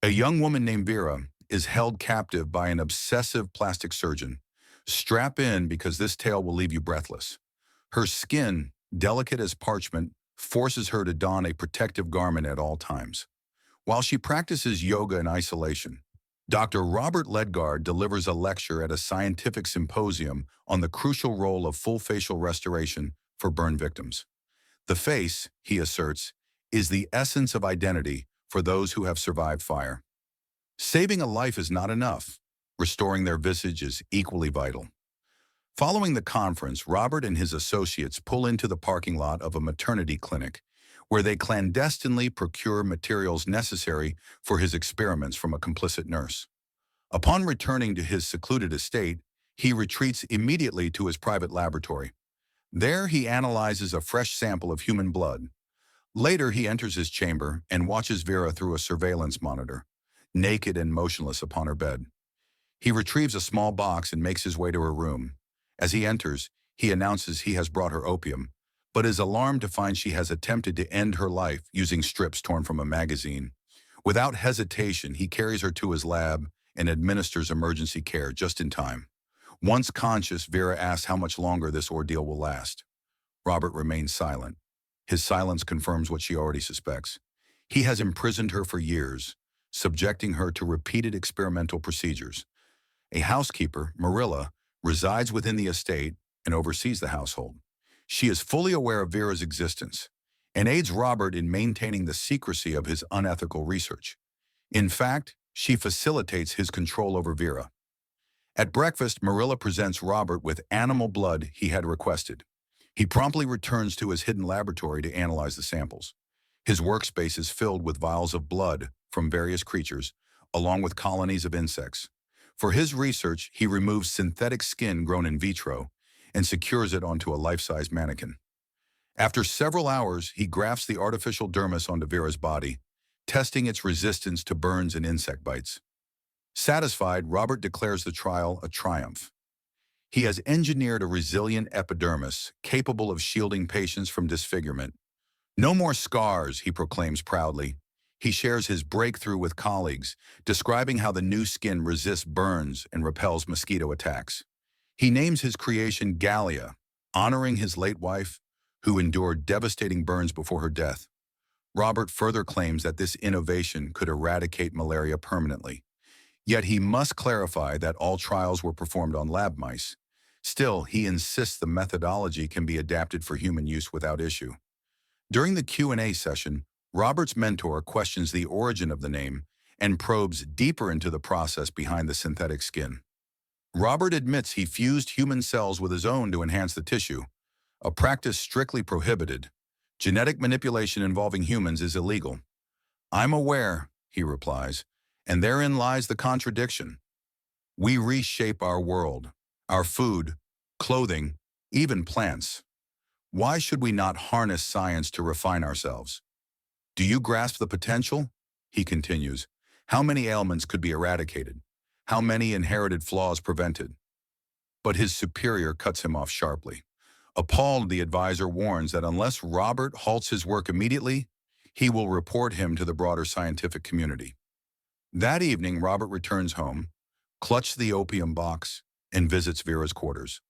A young woman named Vera is held captive by an obsessive plastic surgeon. Strap in because this tale will leave you breathless. Her skin, delicate as parchment, forces her to don a protective garment at all times. While she practices yoga in isolation, Dr. Robert Ledgard delivers a lecture at a scientific symposium on the crucial role of full facial restoration for burn victims. The face, he asserts, is the essence of identity for those who have survived fire. Saving a life is not enough. Restoring their visage is equally vital. Following the conference, Robert and his associates pull into the parking lot of a maternity clinic, where they clandestinely procure materials necessary for his experiments from a complicit nurse. Upon returning to his secluded estate, he retreats immediately to his private laboratory. There he analyzes a fresh sample of human blood. Later he enters his chamber and watches Vera through a surveillance monitor, naked and motionless upon her bed. He retrieves a small box and makes his way to her room. As he enters, he announces he has brought her opium, but is alarmed to find she has attempted to end her life using strips torn from a magazine. Without hesitation, he carries her to his lab and administers emergency care just in time. Once conscious, Vera asks how much longer this ordeal will last. Robert remains silent. His silence confirms what she already suspects. He has imprisoned her for years, subjecting her to repeated experimental procedures. A housekeeper, Marilla, resides within the estate and oversees the household. She is fully aware of Vera's existence and aids Robert in maintaining the secrecy of his unethical research. In fact, she facilitates his control over Vera. At breakfast, Marilla presents Robert with animal blood he had requested. He promptly returns to his hidden laboratory to analyze the samples. His workspace is filled with vials of blood from various creatures, along with colonies of insects. For his research, he removes synthetic skin grown in vitro and secures it onto a life-size mannequin. After several hours, he grafts the artificial dermis onto Vera's body, testing its resistance to burns and insect bites. Satisfied, Robert declares the trial a triumph. He has engineered a resilient epidermis capable of shielding patients from disfigurement. No more scars, he proclaims proudly. He shares his breakthrough with colleagues, describing how the new skin resists burns and repels mosquito attacks. He names his creation Gallia, honoring his late wife, who endured devastating burns before her death. Robert further claims that this innovation could eradicate malaria permanently. Yet he must clarify that all trials were performed on lab mice. Still, he insists the methodology can be adapted for human use without issue. During the Q&A session, Robert's mentor questions the origin of the name and probes deeper into the process behind the synthetic skin. Robert admits he fused human cells with his own to enhance the tissue, a practice strictly prohibited. Genetic manipulation involving humans is illegal. "I'm aware," he replies, "and therein lies the contradiction. We reshape our world, our food, clothing, even plants. Why should we not harness science to refine ourselves? Do you grasp the potential?" He continues. "How many ailments could be eradicated? How many inherited flaws prevented?" But his superior cuts him off sharply. Appalled, the advisor warns that unless Robert halts his work immediately, he will report him to the broader scientific community. That evening, Robert returns home, clutches the opium box, and visits Vera's quarters.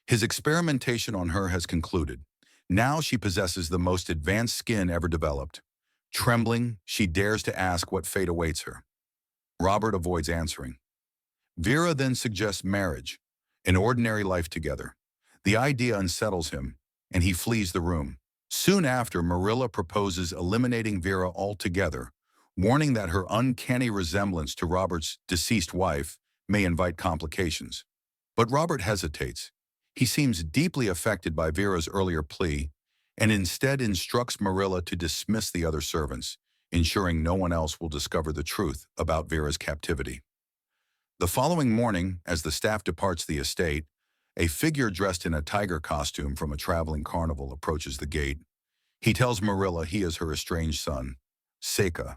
His experimentation on her has concluded. Now she possesses the most advanced skin ever developed. Trembling, she dares to ask what fate awaits her. Robert avoids answering. Vera then suggests marriage, an ordinary life together. The idea unsettles him, and he flees the room. Soon after, Marilla proposes eliminating Vera altogether, warning that her uncanny resemblance to Robert's deceased wife may invite complications. But Robert hesitates. He seems deeply affected by Vera's earlier plea and instead instructs Marilla to dismiss the other servants, ensuring no one else will discover the truth about Vera's captivity. The following morning, as the staff departs the estate, a figure dressed in a tiger costume from a traveling carnival approaches the gate. He tells Marilla he is her estranged son, Seika,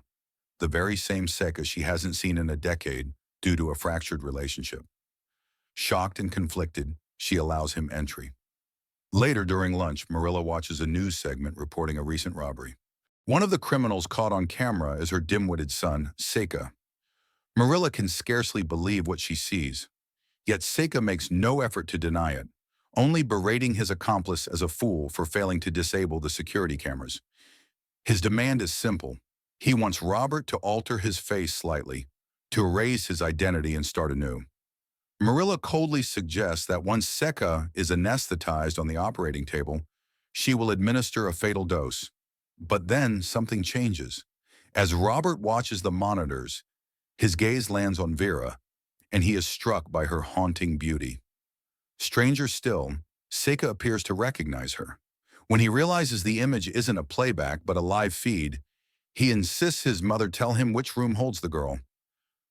the very same Seika she hasn't seen in a decade due to a fractured relationship. Shocked and conflicted, she allows him entry. Later during lunch, Marilla watches a news segment reporting a recent robbery. One of the criminals caught on camera is her dim-witted son, Seika. Marilla can scarcely believe what she sees, yet Seika makes no effort to deny it, only berating his accomplice as a fool for failing to disable the security cameras. His demand is simple. He wants Robert to alter his face slightly, to erase his identity and start anew. Marilla coldly suggests that once Seika is anesthetized on the operating table, she will administer a fatal dose. But then something changes. As Robert watches the monitors, his gaze lands on Vera, and he is struck by her haunting beauty. Stranger still, Seika appears to recognize her. When he realizes the image isn't a playback but a live feed, he insists his mother tell him which room holds the girl.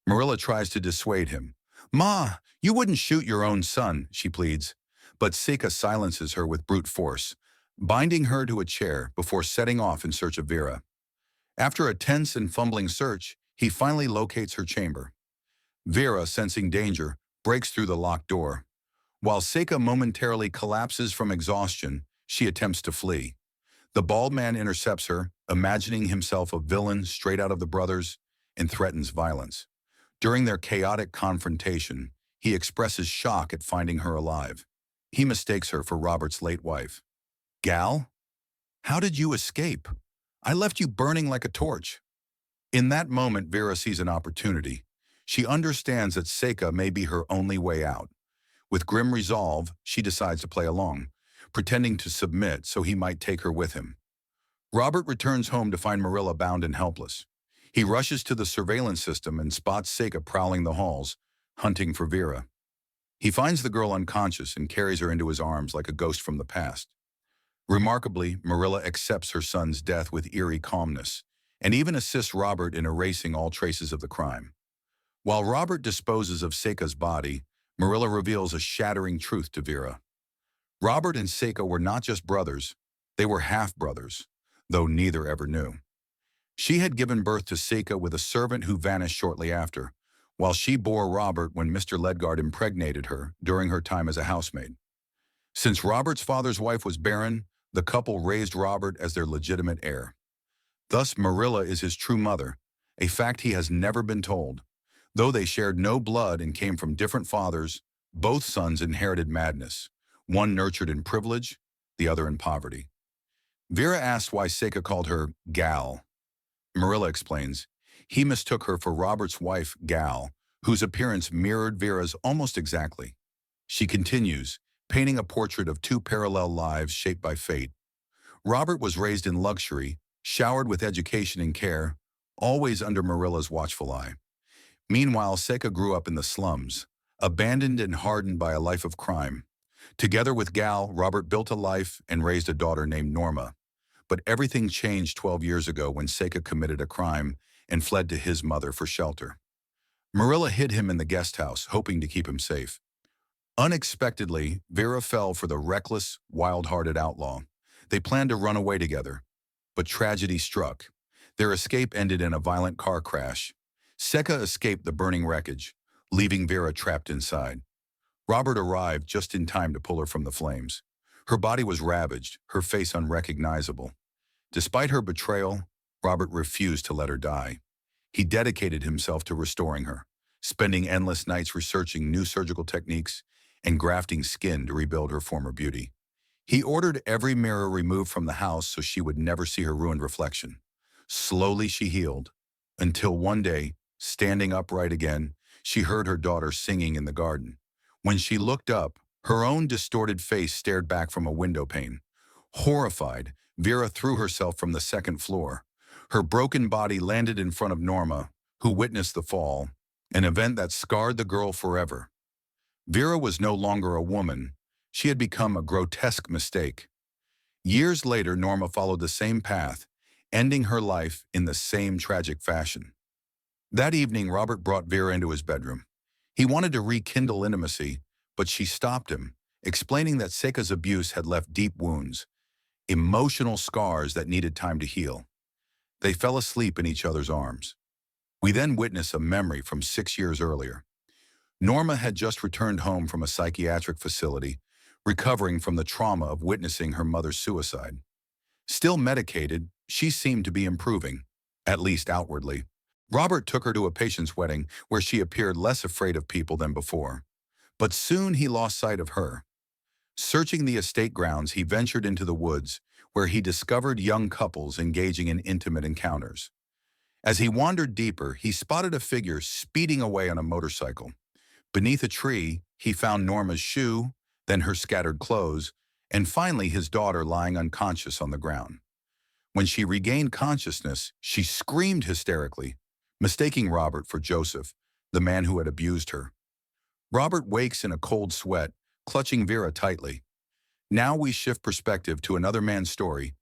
Marilla tries to dissuade him. "Ma, you wouldn't shoot your own son," she pleads. But Seika silences her with brute force, binding her to a chair before setting off in search of Vera. After a tense and fumbling search, he finally locates her chamber. Vera, sensing danger, breaks through the locked door. While Seika momentarily collapses from exhaustion, she attempts to flee. The bald man intercepts her, imagining himself a villain straight out of the Brothers, and threatens violence. During their chaotic confrontation, he expresses shock at finding her alive. He mistakes her for Robert's late wife. "Gal, how did you escape? I left you burning like a torch." In that moment, Vera sees an opportunity. She understands that Seika may be her only way out. With grim resolve, she decides to play along, pretending to submit so he might take her with him. Robert returns home to find Marilla bound and helpless. He rushes to the surveillance system and spots Seika prowling the halls, hunting for Vera. He finds the girl unconscious and carries her into his arms like a ghost from the past. Remarkably, Marilla accepts her son's death with eerie calmness, and even assists Robert in erasing all traces of the crime. While Robert disposes of Seika's body, Marilla reveals a shattering truth to Vera. Robert and Seika were not just brothers, they were half-brothers, though neither ever knew. She had given birth to Seika with a servant who vanished shortly after, while she bore Robert when Mr. Ledgard impregnated her during her time as a housemaid. Since Robert's father's wife was barren, the couple raised Robert as their legitimate heir. Thus, Marilla is his true mother, a fact he has never been told. Though they shared no blood and came from different fathers, both sons inherited madness, one nurtured in privilege, the other in poverty. Vera asks why Seika called her Gal. Marilla explains, he mistook her for Robert's wife, Gal, whose appearance mirrored Vera's almost exactly. She continues, painting a portrait of two parallel lives shaped by fate. Robert was raised in luxury, showered with education and care, always under Marilla's watchful eye. Meanwhile, Seika grew up in the slums, abandoned and hardened by a life of crime. Together with Gal, Robert built a life and raised a daughter named Norma. But everything changed 12 years ago when Seika committed a crime and fled to his mother for shelter. Marilla hid him in the guest house, hoping to keep him safe. Unexpectedly, Vera fell for the reckless, wild-hearted outlaw. They planned to run away together, but tragedy struck. Their escape ended in a violent car crash. Seika escaped the burning wreckage, leaving Vera trapped inside. Robert arrived just in time to pull her from the flames. Her body was ravaged, her face unrecognizable. Despite her betrayal, Robert refused to let her die. He dedicated himself to restoring her, spending endless nights researching new surgical techniques and grafting skin to rebuild her former beauty. He ordered every mirror removed from the house so she would never see her ruined reflection. Slowly she healed, until one day, standing upright again, she heard her daughter singing in the garden. When she looked up, her own distorted face stared back from a window pane. Horrified, Vera threw herself from the second floor. Her broken body landed in front of Norma, who witnessed the fall, an event that scarred the girl forever. Vera was no longer a woman. She had become a grotesque mistake. Years later, Norma followed the same path, ending her life in the same tragic fashion. That evening, Robert brought Vera into his bedroom. He wanted to rekindle intimacy, but she stopped him, explaining that Seika's abuse had left deep wounds, emotional scars that needed time to heal. They fell asleep in each other's arms. We then witness a memory from 6 years earlier. Norma had just returned home from a psychiatric facility, recovering from the trauma of witnessing her mother's suicide. Still medicated, She seemed to be improving, at least outwardly. Robert took her to a patient's wedding where she appeared less afraid of people than before. But soon he lost sight of her. Searching the estate grounds, he ventured into the woods, where he discovered young couples engaging in intimate encounters. As he wandered deeper, he spotted a figure speeding away on a motorcycle. Beneath a tree, he found Norma's shoe, then her scattered clothes, and finally his daughter lying unconscious on the ground. When she regained consciousness, she screamed hysterically, mistaking Robert for Joseph, the man who had abused her. Robert wakes in a cold sweat, clutching Vera tightly. Now we shift perspective to another man's story,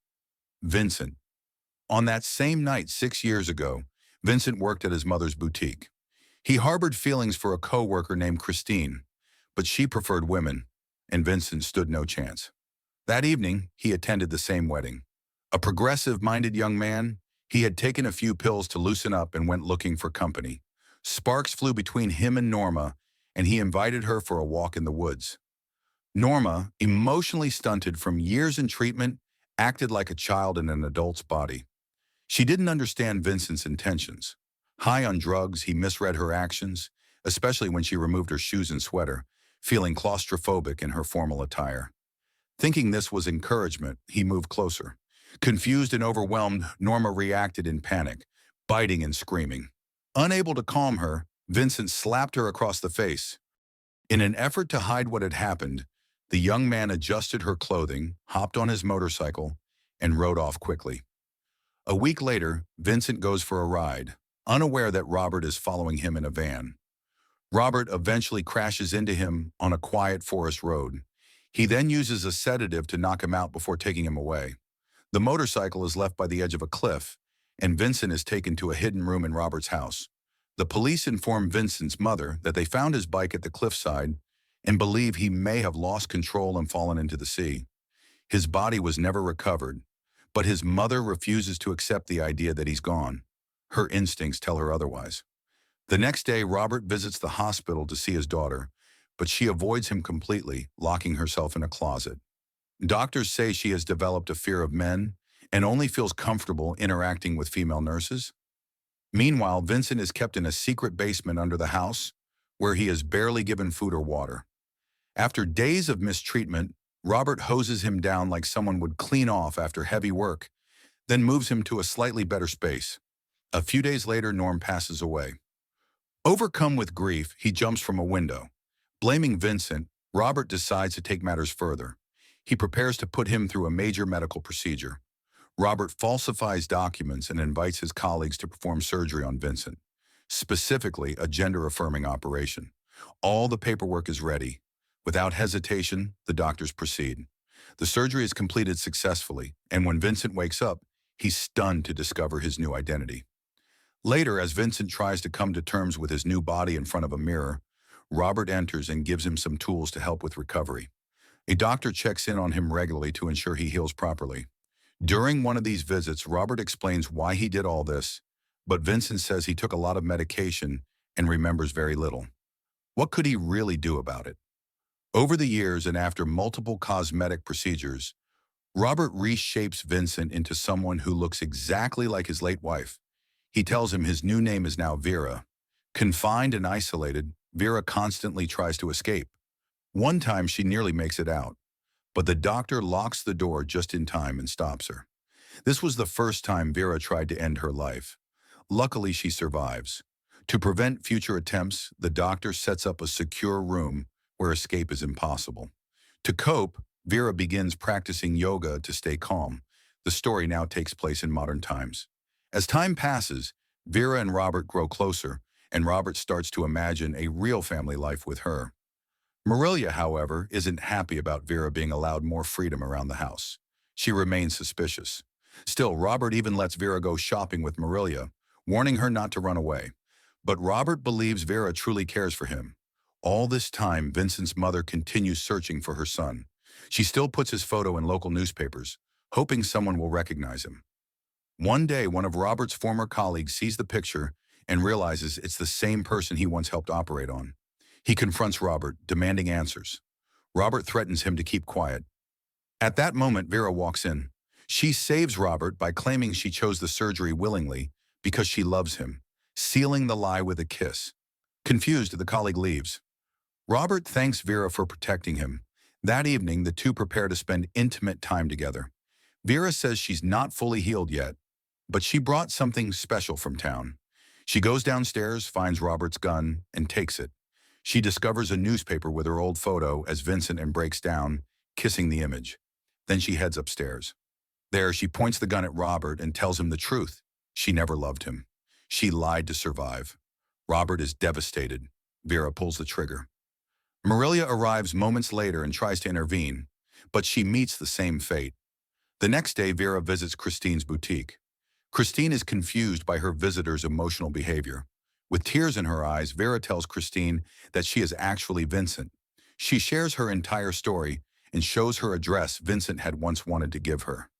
Vincent. On that same night 6 years ago, Vincent worked at his mother's boutique. He harbored feelings for a co-worker named Christine, but she preferred women, and Vincent stood no chance. That evening, he attended the same wedding. A progressive-minded young man, he had taken a few pills to loosen up and went looking for company. Sparks flew between him and Norma, and he invited her for a walk in the woods. Norma, emotionally stunted from years in treatment, acted like a child in an adult's body. She didn't understand Vincent's intentions. High on drugs, he misread her actions, especially when she removed her shoes and sweater, feeling claustrophobic in her formal attire. Thinking this was encouragement, he moved closer. Confused and overwhelmed, Norma reacted in panic, biting and screaming. Unable to calm her, Vincent slapped her across the face. In an effort to hide what had happened, the young man adjusted her clothing, hopped on his motorcycle, and rode off quickly. A week later, Vincent goes for a ride, unaware that Robert is following him in a van. Robert eventually crashes into him on a quiet forest road. He then uses a sedative to knock him out before taking him away. The motorcycle is left by the edge of a cliff, and Vincent is taken to a hidden room in Robert's house. The police inform Vincent's mother that they found his bike at the cliffside and believe he may have lost control and fallen into the sea. His body was never recovered, but his mother refuses to accept the idea that he's gone. Her instincts tell her otherwise. The next day, Robert visits the hospital to see his daughter, but she avoids him completely, locking herself in a closet. Doctors say she has developed a fear of men and only feels comfortable interacting with female nurses. Meanwhile, Vincent is kept in a secret basement under the house, where he is barely given food or water. After days of mistreatment, Robert hoses him down like someone would clean off after heavy work, then moves him to a slightly better space. A few days later, Norm passes away. Overcome with grief, he jumps from a window. Blaming Vincent, Robert decides to take matters further. He prepares to put him through a major medical procedure. Robert falsifies documents and invites his colleagues to perform surgery on Vincent, specifically a gender-affirming operation. All the paperwork is ready. Without hesitation, the doctors proceed. The surgery is completed successfully, and when Vincent wakes up, he's stunned to discover his new identity. Later, as Vincent tries to come to terms with his new body in front of a mirror, Robert enters and gives him some tools to help with recovery. A doctor checks in on him regularly to ensure he heals properly. During one of these visits, Robert explains why he did all this, but Vincent says he took a lot of medication and remembers very little. What could he really do about it? Over the years and after multiple cosmetic procedures, Robert reshapes Vincent into someone who looks exactly like his late wife. He tells him his new name is now Vera. Confined and isolated, Vera constantly tries to escape. One time she nearly makes it out, but the doctor locks the door just in time and stops her. This was the first time Vera tried to end her life. Luckily, she survives. To prevent future attempts, the doctor sets up a secure room where escape is impossible. To cope, Vera begins practicing yoga to stay calm. The story now takes place in modern times. As time passes, Vera and Robert grow closer, and Robert starts to imagine a real family life with her. Marilia, however, isn't happy about Vera being allowed more freedom around the house. She remains suspicious. Still, Robert even lets Vera go shopping with Marilia, warning her not to run away. But Robert believes Vera truly cares for him. All this time, Vincent's mother continues searching for her son. She still puts his photo in local newspapers, hoping someone will recognize him. One day, one of Robert's former colleagues sees the picture and realizes it's the same person he once helped operate on. He confronts Robert, demanding answers. Robert threatens him to keep quiet. At that moment, Vera walks in. She saves Robert by claiming she chose the surgery willingly because she loves him, sealing the lie with a kiss. Confused, the colleague leaves. Robert thanks Vera for protecting him. That evening, the two prepare to spend intimate time together. Vera says she's not fully healed yet, but she brought something special from town. She goes downstairs, finds Robert's gun, and takes it. She discovers a newspaper with her old photo as Vincent and breaks down, kissing the image. Then she heads upstairs. There, she points the gun at Robert and tells him the truth. She never loved him. She lied to survive. Robert is devastated. Vera pulls the trigger. Marilia arrives moments later and tries to intervene, but she meets the same fate. The next day, Vera visits Christine's boutique. Christine is confused by her visitor's emotional behavior. With tears in her eyes, Vera tells Christine that she is actually Vincent. She shares her entire story and shows her a dress Vincent had once wanted to give her.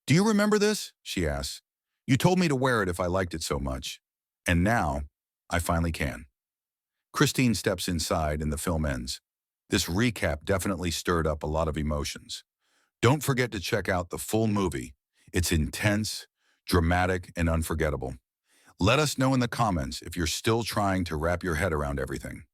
"Do you remember this?" she asks. "You told me to wear it if I liked it so much. And now, I finally can." Christine steps inside and the film ends. This recap definitely stirred up a lot of emotions. Don't forget to check out the full movie. It's intense, dramatic, and unforgettable. Let us know in the comments if you're still trying to wrap your head around everything.